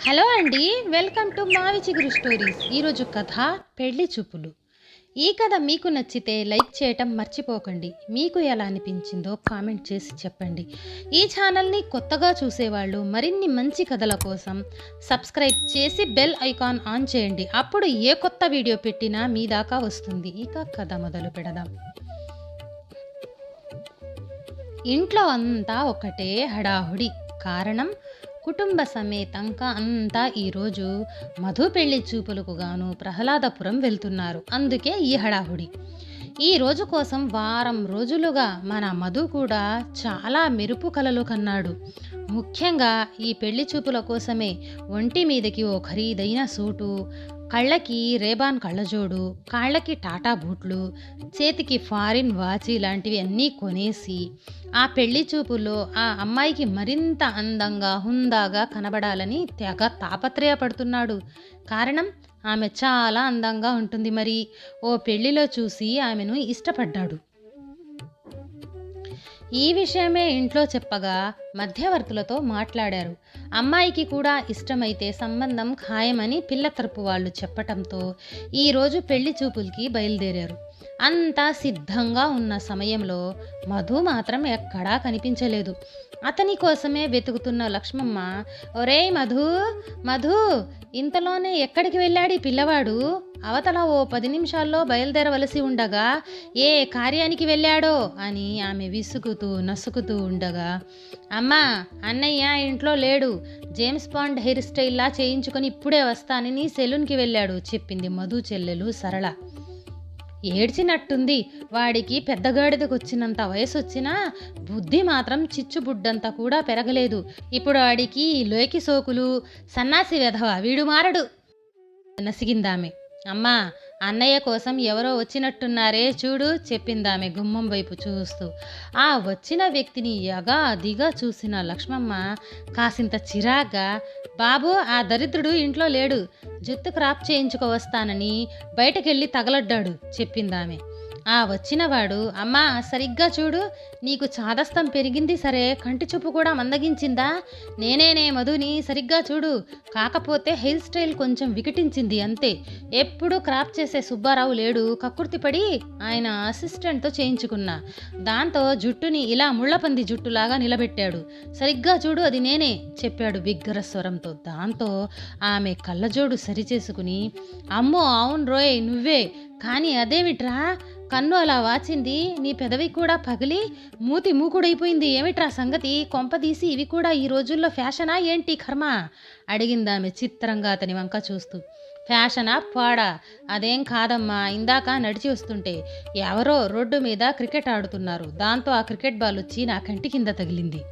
Hello అండి. Welcome to మావి చిగురు స్టోరీస్. ఈరోజు కథ పెళ్లి చూపులు. ఈ కథ మీకు నచ్చితే లైక్ చేయటం మర్చిపోకండి. మీకు ఎలా అనిపించిందో కామెంట్ చేసి చెప్పండి. ఈ ఛానల్ని కొత్తగా చూసేవాళ్ళు మరిన్ని మంచి కథల కోసం సబ్స్క్రైబ్ చేసి బెల్ ఐకాన్ ఆన్ చేయండి. అప్పుడు ఏ కొత్త వీడియో పెట్టినా మీ దాకా వస్తుంది. ఇక కథ మొదలు పెడదాం. ఇంట్లో అంతా ఒకటే హడాహుడి. కారణం, కుటుంబ సమేతంగా అంతా ఈరోజు మధు పెళ్లి చూపులకు గాను ప్రహ్లాదపురం వెళ్తున్నారు. అందుకే ఈ హడాహుడి. ఈ రోజు కోసం వారం రోజులుగా మన మధు కూడా చాలా మెరుపు కలలు కన్నాడు. ముఖ్యంగా ఈ పెళ్లి చూపుల కోసమే ఒంటి మీదకి ఓ ఖరీదైన సూటు, కళ్ళకి రేబాన్ కళ్ళజోడు, కాళ్ళకి టాటా బూట్లు, చేతికి ఫారిన్ వాచి లాంటివి అన్నీ కొనేసి ఆ పెళ్లి చూపుల్లో ఆ అమ్మాయికి మరింత అందంగా హుందాగా కనబడాలని తెగ తాపత్రయపడుతున్నాడు. కారణం, ఆమె చాలా అందంగా ఉంటుంది మరి. ఓ పెళ్లిలో చూసి ఆమెను ఇష్టపడ్డాడు. ఈ విషయమే ఇంట్లో చెప్పగా మధ్యవర్తులతో మాట్లాడారు. అమ్మాయికి కూడా ఇష్టమైతే సంబంధం ఖాయమని పిల్ల తరపు వాళ్ళు చెప్పటంతో ఈరోజు పెళ్లి చూపులకి బయలుదేరారు. అంతా సిద్ధంగా ఉన్న సమయంలో మధు మాత్రం ఎక్కడా కనిపించలేదు. అతని కోసమే వెతుకుతున్న లక్ష్మమ్మ, ఒరేయ్ మధు, మధు, ఇంతలోనే ఎక్కడికి వెళ్ళాడు ఈ పిల్లవాడు? అవతల ఓ 10 నిమిషాల్లో బయలుదేరవలసి ఉండగా ఏ కార్యానికి వెళ్ళాడో అని ఆమె విసుగుతూ నసుకుతూ ఉండగా, అమ్మా, అన్నయ్య ఇంట్లో లేడు, జేమ్స్ బాండ్ హెయిర్ స్టైల్లా చేయించుకొని ఇప్పుడే వస్తానని సెలూన్కి వెళ్ళాడు చెప్పింది మధు చెల్లెలు సరళ. ఏడ్చినట్టుంది. వాడికి పెద్దగాడిదకొచ్చినంత వయసు వచ్చినా బుద్ధి మాత్రం చిచ్చుబుడ్డంతా కూడా పెరగలేదు. ఇప్పుడు వాడికి లోకి సోకులు, సన్నాసి వెధవ, వీడు మారడు నసిగిందామె. అమ్మా, అన్నయ్య కోసం ఎవరో వచ్చినట్టున్నారే చూడు చెప్పిందామె గుమ్మం వైపు చూస్తూ. ఆ వచ్చిన వ్యక్తిని దిగా చూసిన లక్ష్మమ్మ కాసింత చిరాగ్గా, బాబు, ఆ దరిద్రుడు ఇంట్లో లేడు, జుత్తు క్రాప్ చేయించుకోవస్తానని బయటకెళ్ళి తగలడ్డాడు చెప్పిందామె. ఆ వచ్చినవాడు, అమ్మా సరిగ్గా చూడు, నీకు చాదస్తం పెరిగింది సరే, కంటి చూపు కూడా మందగించిందా? నేనేనే మధుని, సరిగ్గా చూడు, కాకపోతే హెయిర్ స్టైల్ కొంచెం వికటించింది అంతే. ఎప్పుడు క్రాప్ చేసే సుబ్బారావు లేడు, కక్కుర్తిపడి ఆయన అసిస్టెంట్తో చేయించుకున్నా. దాంతో జుట్టుని ఇలా ముళ్ళపంది జుట్టులాగా నిలబెట్టాడు. సరిగ్గా చూడు, అది నేనే చెప్పాడు బిగ్గర స్వరంతో. దాంతో ఆమె కళ్ళజోడు సరిచేసుకుని, అమ్మో అవును రోయ్, నువ్వే, కానీ అదేమిట్రా, కన్ను అలా వాచింది, నీ పెదవి కూడా పగిలి మూతి మూకుడైపోయింది, ఏమిట్రా సంగతి? కొంపదీసి ఇవి కూడా ఈ రోజుల్లో ఫ్యాషనా ఏంటి కర్మ అడిగిందామె చిత్రంగా అతని వంక చూస్తూ. ఫ్యాషనా పాడా? అదేం కాదమ్మా, ఇందాక నడిచి వస్తుంటే ఎవరో రోడ్డు మీద క్రికెట్ ఆడుతున్నారు, దాంతో ఆ క్రికెట్ బాల్ వచ్చి నా కంటి కింద తగిలింది.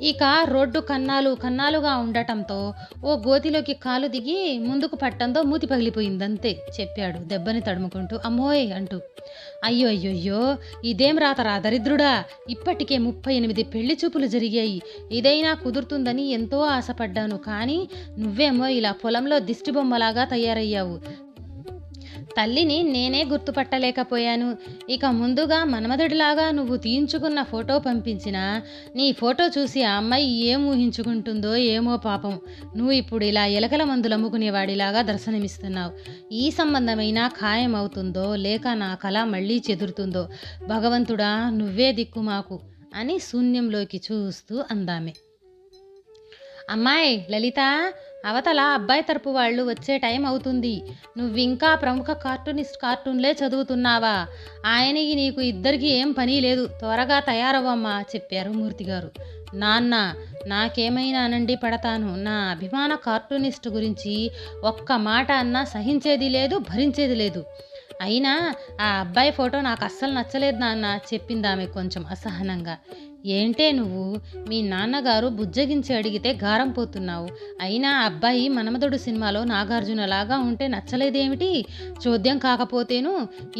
ఇక రోడ్డు కన్నాలుగా ఉండటంతో ఓ గోతిలోకి కాలు దిగి ముందుకు పట్టంతో మూతి పగిలిపోయిందంతే చెప్పాడు దెబ్బని తడుముకుంటూ. అమ్మోయ్ అంటూ. అయ్యో అయ్యోయ్యో, ఇదేం రాతరా దరిద్రుడా, ఇప్పటికే 38 పెళ్లి చూపులు జరిగాయి, ఇదైనా కుదురుతుందని ఎంతో ఆశపడ్డాను, కానీ నువ్వేమో ఇలా పొలంలో దిష్టిబొమ్మలాగా తయారయ్యావు. తల్లిని నేనే గుర్తుపట్టలేకపోయాను. ఇక ముందుగా మన్మధుడిలాగా నువ్వు తీయించుకున్న ఫోటో పంపించినా నీ ఫోటో చూసి ఆ అమ్మాయి ఏం ఊహించుకుంటుందో ఏమో పాపం. నువ్వు ఇప్పుడు ఇలా ఎలకల మందులు అమ్ముకునేవాడిలాగా దర్శనమిస్తున్నావు. ఈ సంబంధమైనా ఖాయం అవుతుందో లేక నా కళ మళ్ళీ చెదురుతుందో, భగవంతుడా నువ్వే దిక్కు మాకు అని శూన్యంలోకి చూస్తూ అందామె. అమ్మాయి లలిత, అవతల అబ్బాయి తరపు వాళ్ళు వచ్చే టైం అవుతుంది. నువ్వింకా ప్రముఖ కార్టూన్లే చదువుతున్నావా? ఆయనకి నీకు ఇద్దరికి ఏం పని లేదు, త్వరగా తయారవ్వమ్మా చెప్పారు మూర్తిగారు. నాన్న, నాకేమైనా అనండి పడతాను, నా అభిమాన కార్టూనిస్ట్ గురించి ఒక్క మాట అన్నా సహించేది లేదు, భరించేది లేదు. అయినా ఆ అబ్బాయి ఫోటో నాకు అస్సలు నచ్చలేదు నాన్న చెప్పిందామె కొంచెం అసహనంగా. ఏంటే నువ్వు, మీ నాన్నగారు బుజ్జగించి అడిగితే గారం పోతున్నావు. అయినా అబ్బాయి మన్మధుడు సినిమాలో నాగార్జునలాగా ఉంటే నచ్చలేదేమిటి? చోద్యం కాకపోతేను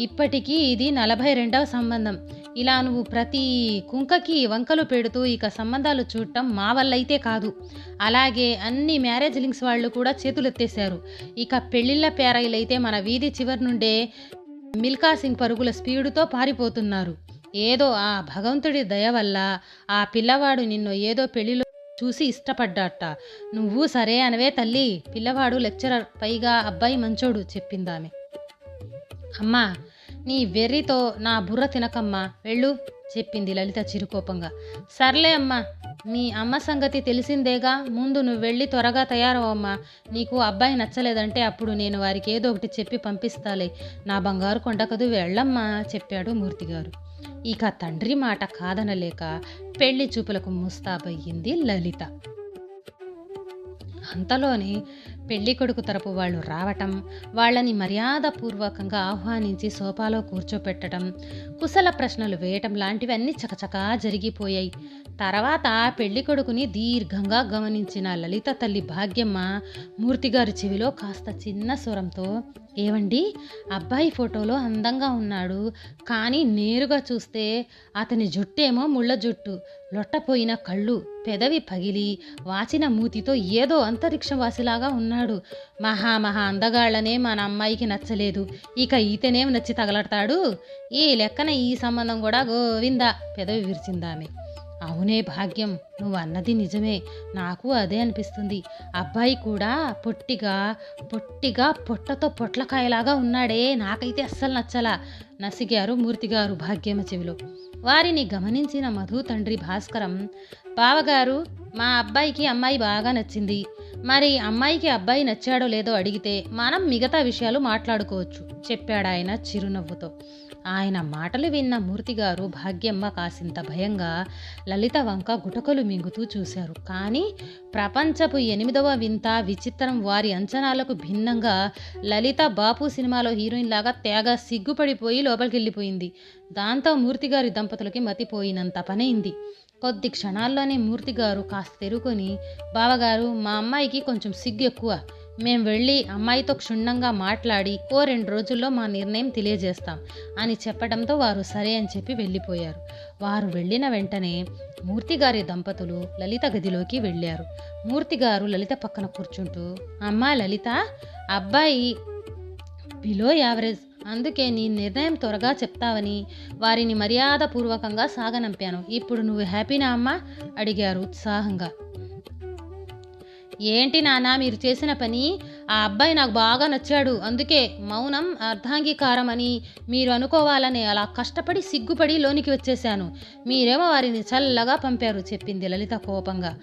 ఇప్పటికీ ఇది 42వ సంబంధం. ఇలా నువ్వు ప్రతి కుంకకి వంకలు పెడుతూ ఇక సంబంధాలు చూడటం మా వల్లైతే కాదు. అలాగే అన్ని మ్యారేజ్ లింక్స్ వాళ్ళు కూడా చేతులెత్తేశారు. ఇక పెళ్ళిళ్ళ పేరైలైతే మన వీధి చివరి నుండే మిల్కా సింగ్ పరుగుల స్పీడుతో పారిపోతున్నారు. ఏదో ఆ భగవంతుడి దయ వల్ల ఆ పిల్లవాడు నిన్ను ఏదో పెళ్లిలో చూసి ఇష్టపడ్డాట. నువ్వు సరే అనవే తల్లి, పిల్లవాడు లెక్చరర్, పైగా అబ్బాయి మంచోడు చెప్పిందామె. అమ్మా, నీ వెర్రితో నా బుర్ర తినకమ్మా, వెళ్ళు చెప్పింది లలిత చిరుకోపంగా. సర్లే అమ్మా, మీ అమ్మ సంగతి తెలిసిందేగా, ముందు నువ్వు వెళ్ళి త్వరగా తయారవమ్మా. నీకు అబ్బాయి నచ్చలేదంటే అప్పుడు నేను వారికి ఏదో ఒకటి చెప్పి పంపిస్తాలే. నా బంగారు కొండకదు, వెళ్ళమ్మా చెప్పాడు మూర్తిగారు. ఇక తండ్రి మాట కాదనలేక పెళ్లి చూపులకు ముస్తాబయ్యింది లలిత. అంతలోనే పెళ్లి కొడుకు తరపు వాళ్ళు రావటం, వాళ్ళని మర్యాదపూర్వకంగా ఆహ్వానించి సోఫాలో కూర్చోపెట్టడం, కుశల ప్రశ్నలు వేయటం లాంటివన్నీ చకచకా జరిగిపోయాయి. తర్వాత పెళ్లి కొడుకుని దీర్ఘంగా గమనించిన లలిత తల్లి భాగ్యమ్మ మూర్తిగారి చెవిలో కాస్త చిన్న స్వరంతో, ఏవండి, అబ్బాయి ఫోటోలో అందంగా ఉన్నాడు, కానీ నేరుగా చూస్తే అతని జుట్టేమో ముళ్ళ జుట్టు, లొట్టపోయిన కళ్ళు, పెదవి పగిలి వాచిన మూతితో ఏదో అంతరిక్షవాసిలాగా ఉన్నాడు. మహా అందగాళ్లనే మన అమ్మాయికి నచ్చలేదు, ఇక ఈతనేం నచ్చి తగలడతాడు. ఈ లెక్కన ఈ సంబంధం కూడా గోవిందా పెదవి విరిచిందామె. అవునే భాగ్యం, నువ్వు అన్నది నిజమే, నాకు అదే అనిపిస్తుంది. అబ్బాయి కూడా పొట్టిగా పొట్టతో పొట్లకాయలాగా ఉన్నాడే, నాకైతే అస్సలు నచ్చలా నసిగారు మూర్తిగారు భాగ్యమ్మ చెవిలో. వారిని గమనించిన మధు తండ్రి భాస్కరం, బావగారు, మా అబ్బాయికి అమ్మాయి బాగా నచ్చింది. మరి అమ్మాయికి అబ్బాయి నచ్చాడో లేదో అడిగితే మనం మిగతా విషయాలు మాట్లాడుకోవచ్చు చెప్పాడాయన చిరునవ్వుతో. ఆయన మాటలు విన్న మూర్తిగారు భాగ్యమ్మ కాసింత భయంగా లలిత వంక గుటకలు మింగుతూ చూశారు. కానీ ప్రపంచపు 8వ వింత విచిత్రం వారి అంచనాలకు భిన్నంగా లలిత బాపు సినిమాలో హీరోయిన్ లాగా తేగ సిగ్గుపడిపోయి లోపలికెళ్ళిపోయింది. దాంతో మూర్తిగారి దంపతులకి మతిపోయినంత పనైంది. కొద్ది క్షణాల్లోనే మూర్తిగారు కాస్త తెరుకొని, బావగారు, మా అమ్మాయికి కొంచెం సిగ్గు ఎక్కువ, మేం వెళ్ళి అమ్మాయితో క్షుణ్ణంగా మాట్లాడి ఓ 2 రోజుల్లో మా నిర్ణయం తెలియజేస్తాం అని చెప్పడంతో వారు సరే అని చెప్పి వెళ్ళిపోయారు. వారు వెళ్ళిన వెంటనే మూర్తిగారి దంపతులు లలిత గదిలోకి వెళ్ళారు. మూర్తిగారు లలిత పక్కన కూర్చుంటూ, అమ్మా లలిత, అబ్బాయి బిలో యావరేజ్, అందుకే నీ నిర్ణయం త్వరగా చెప్తావని వారిని మర్యాదపూర్వకంగా సాగనంపాను. ఇప్పుడు నువ్వు హ్యాపీనా అమ్మా అడిగారు ఉత్సాహంగా. ఏంటి నాన్న మీరు చేసిన పని? ఆ అబ్బాయి నాకు బాగా నచ్చాడు, అందుకే మౌనం అర్ధాంగీకారం అని మీరు అనుకోవాలని అలా కష్టపడి సిగ్గుపడి లోనికి వచ్చేశాను. మీరేమో వారిని చల్లగా పంపారు చెప్పింది లలిత కోపంగా.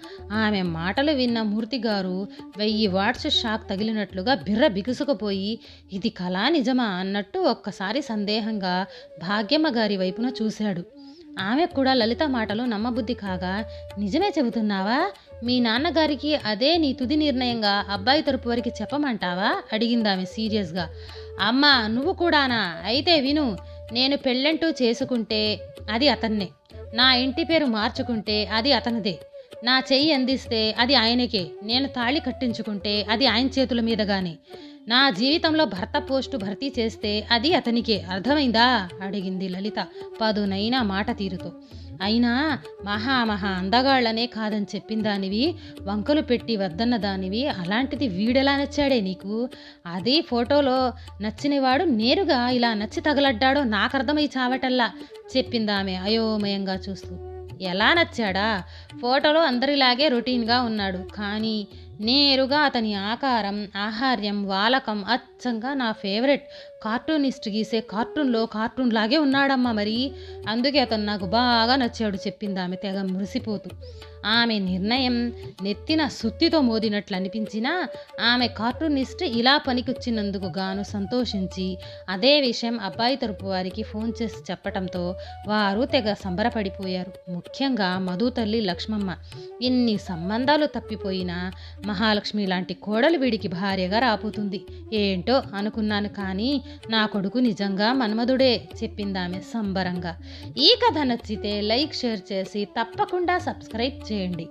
ఆమె మాటలు విన్న మూర్తిగారు 1000 వాట్స్ షాక్ తగిలినట్లుగా బిర్ర బిగుసుకుపోయి, ఇది కళా నిజమా అన్నట్టు ఒక్కసారి సందేహంగా భాగ్యమ్మ గారి వైపున చూశాడు. ఆమె కూడా లలిత మాటలు నమ్మబుద్ధి కాగా, నిజమే చెబుతున్నావా? మీ నాన్నగారికి అదే నీ తుది నిర్ణయంగా అబ్బాయి తరపు వారికి చెప్పమంటావా అడిగిందామె సీరియస్గా. అమ్మా, నువ్వు కూడానా? అయితే విను, నేను పెళ్ళంటూ చేసుకుంటే అది అతన్నే, నా ఇంటి పేరు మార్చుకుంటే అది అతనిదే, నా చెయ్యి అందిస్తే అది ఆయనకే, నేను తాళి కట్టించుకుంటే అది ఆయన చేతుల మీదగానే, నా జీవితంలో భర్త పోస్టు భర్తీ చేస్తే అది అతనికే, అర్థమైందా అడిగింది లలిత పదునైన మాట తీరుతో. అయినా మహా అందగాళ్లనే కాదని చెప్పిన దానివి, వంకలు పెట్టి వద్దన్న దానివి, అలాంటిది వీడెలా నచ్చాడే నీకు? అది ఫోటోలో నచ్చినవాడు నేరుగా ఇలా నచ్చి తగలడ్డాడో నాకు అర్థమై చావటల్లా చెప్పిందామె అయోమయంగా చూస్తూ. ఎలా నచ్చాడా? ఫోటోలో అందరిలాగే రొటీన్గా ఉన్నాడు, కానీ నేరుగా అతని ఆకారం, ఆహార్యం, వాలకం అచ్చంగా నా ఫేవరెట్ కార్టూనిస్ట్ గీసే కార్టూన్ లాగే ఉన్నాడమ్మా. మరి అందుకే అతను నాకు బాగా నచ్చాడు చెప్పింది ఆమె తెగ మురిసిపోతూ. ఆమె నిర్ణయం నెత్తిన సుత్తితో మోదినట్లు అనిపించినా ఆమె కార్టూనిస్ట్ ఇలా పనికొచ్చినందుకు గాను సంతోషించి అదే విషయం అబ్బాయి తరపు వారికి ఫోన్ చేసి చెప్పటంతో వారు తెగ సంబరపడిపోయారు. ముఖ్యంగా మధు తల్లి లక్ష్మమ్మ. ఇన్ని సంబంధాలు తప్పిపోయినా మహాలక్ష్మి లాంటి కోడలు వీడికి భార్యగా రాపోతుంది ఏంటో అనుకున్నాను, కానీ నా కొడుకు నిజంగా మన్మధుడే చెప్పిందామె సంబరంగా. ఈ కథ నచ్చితే లైక్, షేర్ చేసి తప్పకుండా సబ్స్క్రైబ్ చేయండి.